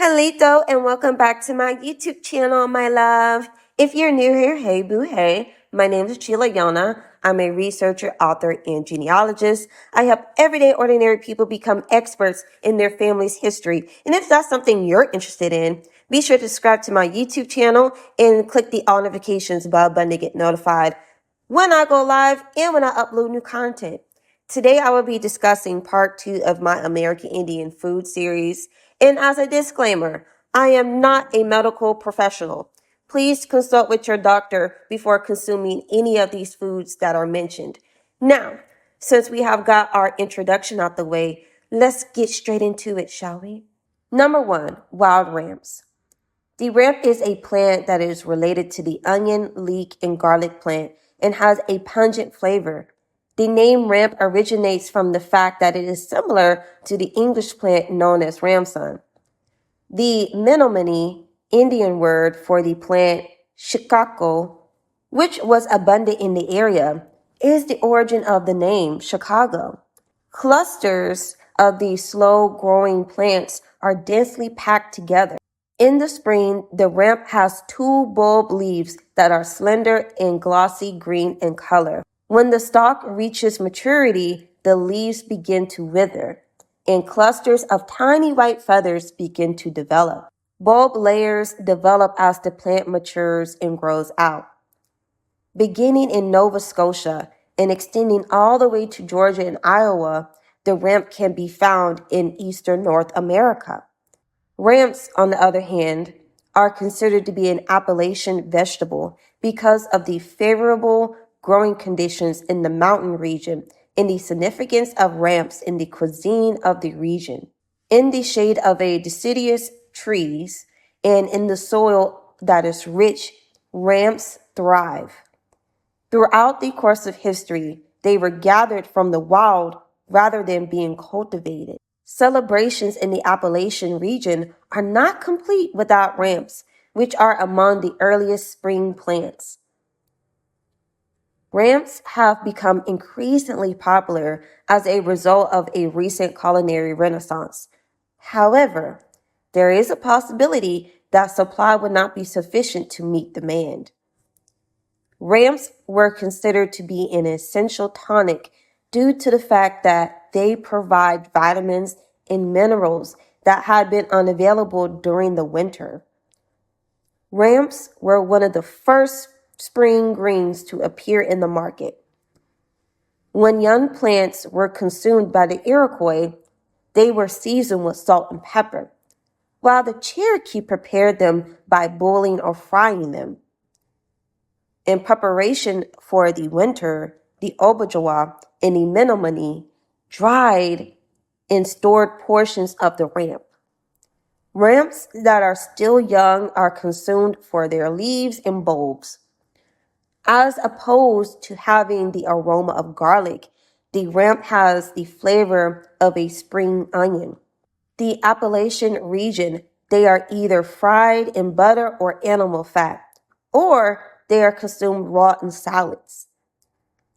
Hello and welcome back to my YouTube channel, my love. If you're new here, hey boo hey. My name is Sheila Yona. I'm a researcher, author, and genealogist. I help everyday ordinary people become experts in their family's history. And if that's something you're interested in, be sure to subscribe to my YouTube channel and click the all notifications bell button to get notified when I go live and when I upload new content. Today, I will be discussing part 2 of my American Indian food series. And as a disclaimer, I am not a medical professional. Please consult with your doctor before consuming any of these foods that are mentioned. Now, since we have got our introduction out the way, let's get straight into it, shall we? Number 1, wild ramps. The ramp is a plant that is related to the onion, leek, and garlic plant and has a pungent flavor. The name ramp originates from the fact that it is similar to the English plant known as ramson. The Menominee Indian word for the plant, Chicago, which was abundant in the area, is the origin of the name Chicago. Clusters of these slow-growing plants are densely packed together. In the spring, the ramp has 2 bulb leaves that are slender and glossy green in color. When the stalk reaches maturity, the leaves begin to wither, and clusters of tiny white feathers begin to develop. Bulb layers develop as the plant matures and grows out. Beginning in Nova Scotia and extending all the way to Georgia and Iowa, the ramp can be found in eastern North America. Ramps, on the other hand, are considered to be an Appalachian vegetable because of the favorable growing conditions in the mountain region and the significance of ramps in the cuisine of the region. In the shade of a deciduous trees and in the soil that is rich, ramps thrive. Throughout the course of history, they were gathered from the wild rather than being cultivated. Celebrations in the Appalachian region are not complete without ramps, which are among the earliest spring plants. Ramps have become increasingly popular as a result of a recent culinary renaissance. However, there is a possibility that supply would not be sufficient to meet demand. Ramps were considered to be an essential tonic due to the fact that they provide vitamins and minerals that had been unavailable during the winter. Ramps were one of the first spring greens to appear in the market. When young plants were consumed by the Iroquois, they were seasoned with salt and pepper, while the Cherokee prepared them by boiling or frying them. In preparation for the winter, the Ojibwa and the Menominee dried and stored portions of the ramp. Ramps that are still young are consumed for their leaves and bulbs. As opposed to having the aroma of garlic, the ramp has the flavor of a spring onion. The Appalachian region, they are either fried in butter or animal fat, or they are consumed raw in salads.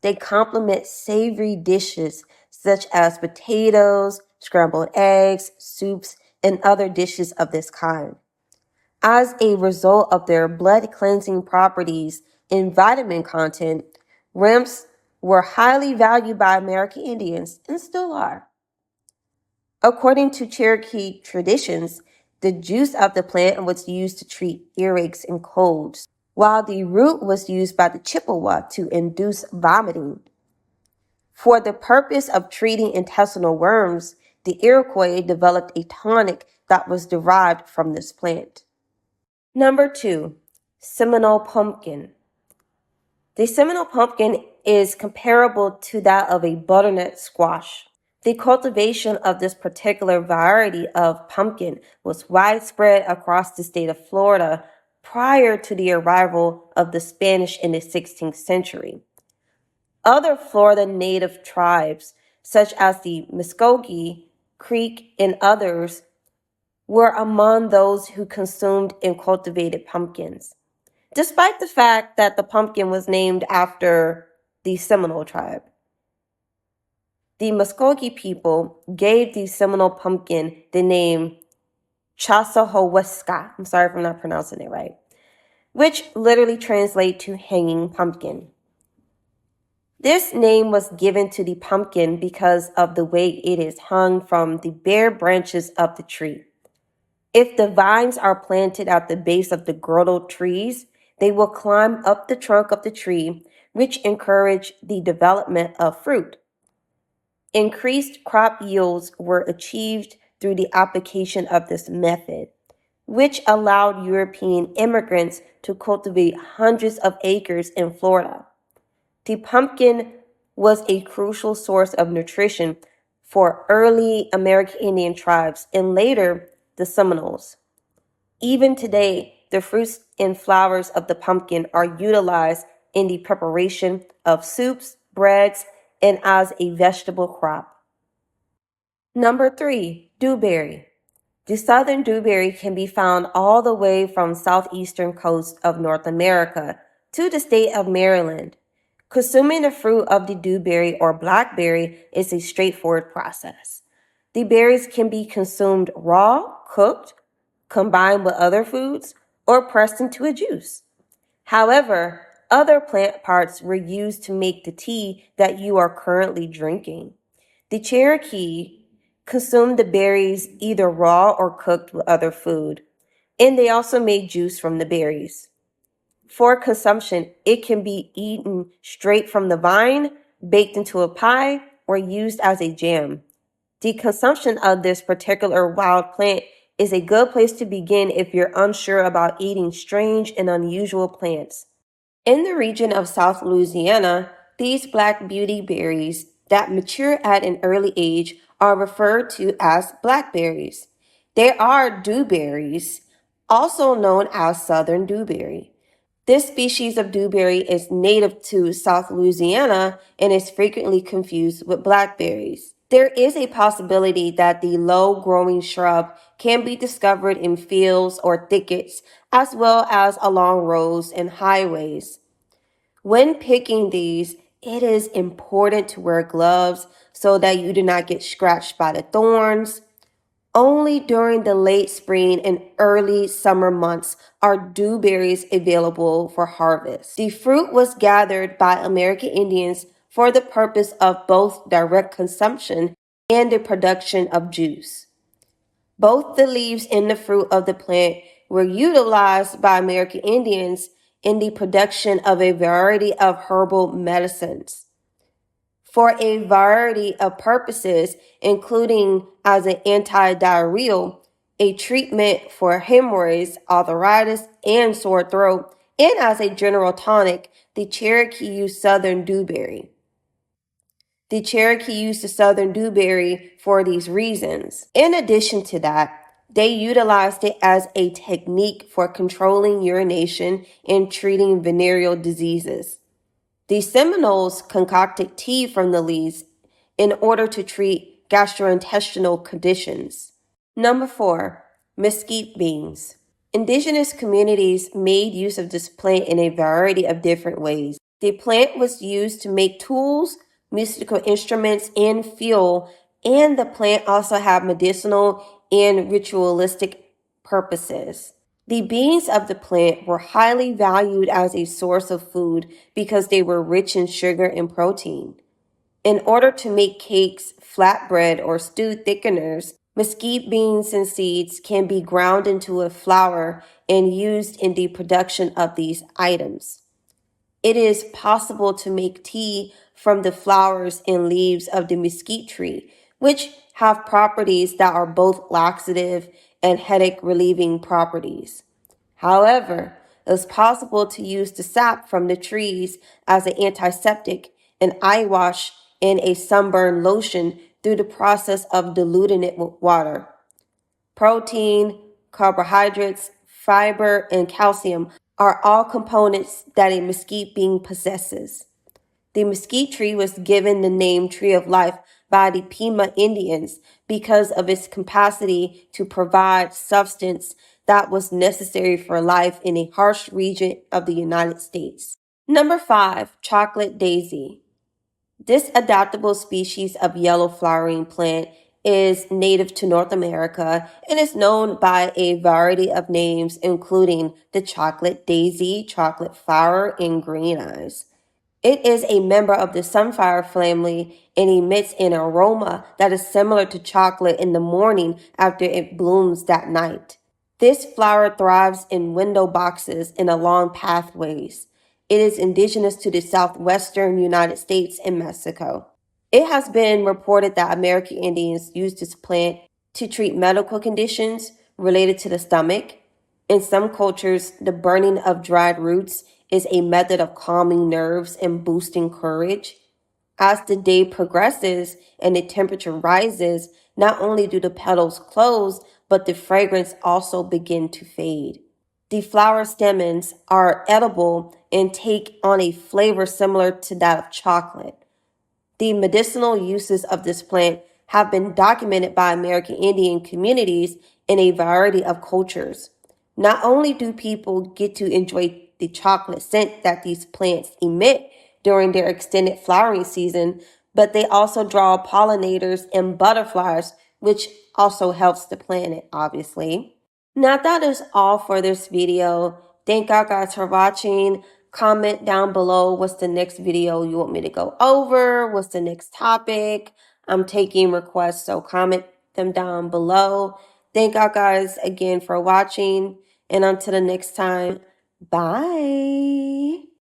They complement savory dishes such as potatoes, scrambled eggs, soups, and other dishes of this kind. As a result of their blood cleansing properties and vitamin content, ramps were highly valued by American Indians and still are. According to Cherokee traditions, the juice of the plant was used to treat earaches and colds, while the root was used by the Chippewa to induce vomiting. For the purpose of treating intestinal worms, the Iroquois developed a tonic that was derived from this plant. Number 2, Seminole pumpkin. The Seminole pumpkin is comparable to that of a butternut squash. The cultivation of this particular variety of pumpkin was widespread across the state of Florida prior to the arrival of the Spanish in the 16th century. Other Florida native tribes, such as the Muskogee, Creek, and others, were among those who consumed and cultivated pumpkins, despite the fact that the pumpkin was named after the Seminole tribe. The Muskogee people gave the Seminole pumpkin the name Chasahowaska. I'm sorry if I'm not pronouncing it right, which literally translates to hanging pumpkin. This name was given to the pumpkin because of the way it is hung from the bare branches of the tree. If the vines are planted at the base of the girdled trees, they will climb up the trunk of the tree, which encourage the development of fruit. Increased crop yields were achieved through the application of this method, which allowed European immigrants to cultivate hundreds of acres in Florida. The pumpkin was a crucial source of nutrition for early American Indian tribes and later the Seminoles. Even today, the fruits and flowers of the pumpkin are utilized in the preparation of soups, breads, and as a vegetable crop. Number 3, dewberry. The southern dewberry can be found all the way from southeastern coast of North America to the state of Maryland. Consuming the fruit of the dewberry or blackberry is a straightforward process. The berries can be consumed raw, cooked, combined with other foods, or pressed into a juice. However, other plant parts were used to make the tea that you are currently drinking. The Cherokee consumed the berries either raw or cooked with other food, and they also made juice from the berries. For consumption, it can be eaten straight from the vine, baked into a pie, or used as a jam. The consumption of this particular wild plant is a good place to begin if you're unsure about eating strange and unusual plants. In the region of South Louisiana, these black beauty berries that mature at an early age are referred to as blackberries. There are dewberries, also known as southern dewberry. This species of dewberry is native to South Louisiana and is frequently confused with blackberries. There is a possibility that the low-growing shrub can be discovered in fields or thickets, as well as along roads and highways. When picking these, it is important to wear gloves so that you do not get scratched by the thorns. Only during the late spring and early summer months are dewberries available for harvest. The fruit was gathered by American Indians for the purpose of both direct consumption and the production of juice. Both the leaves and the fruit of the plant were utilized by American Indians in the production of a variety of herbal medicines for a variety of purposes, including as an anti-diarrheal, a treatment for hemorrhoids, arthritis, and sore throat, and as a general tonic. The Cherokee used southern dewberry. The Cherokee used the southern dewberry for these reasons. In addition to that, they utilized it as a technique for controlling urination and treating venereal diseases. The Seminoles concocted tea from the leaves in order to treat gastrointestinal conditions. Number 4, mesquite beans. Indigenous communities made use of this plant in a variety of different ways. The plant was used to make tools, musical instruments, and fuel, and the plant also had medicinal and ritualistic purposes. The beans of the plant were highly valued as a source of food because they were rich in sugar and protein. In order to make cakes, flatbread, or stew thickeners, mesquite beans and seeds can be ground into a flour and used in the production of these items. It is possible to make tea from the flowers and leaves of the mesquite tree, which have properties that are both laxative and headache relieving properties. However, it's possible to use the sap from the trees as an antiseptic, an eye wash, and a sunburn lotion through the process of diluting it with water. Protein, carbohydrates, fiber, and calcium are all components that a mesquite bean possesses. The mesquite tree was given the name Tree of Life by the Pima Indians because of its capacity to provide substance that was necessary for life in a harsh region of the United States. Number 5, chocolate daisy. This adaptable species of yellow flowering plant is native to North America and is known by a variety of names, including the chocolate daisy, chocolate flower, and green eyes. It is a member of the sunflower family and emits an aroma that is similar to chocolate in the morning after it blooms that night. This flower thrives in window boxes and along pathways. It is indigenous to the southwestern United States and Mexico. It has been reported that American Indians used this plant to treat medical conditions related to the stomach. In some cultures, the burning of dried roots is a method of calming nerves and boosting courage. As the day progresses and the temperature rises, not only do the petals close, but the fragrance also begin to fade. The flower stamens are edible and take on a flavor similar to that of chocolate. The medicinal uses of this plant have been documented by American Indian communities in a variety of cultures. Not only do people get to enjoy the chocolate scent that these plants emit during their extended flowering season, but they also draw pollinators and butterflies, which also helps the planet, obviously. Now that is all for this video. Thank y'all guys for watching. Comment down below what's the next video you want me to go over, what's the next topic. I'm taking requests, so comment them down below. Thank y'all guys again for watching, and until the next time, bye.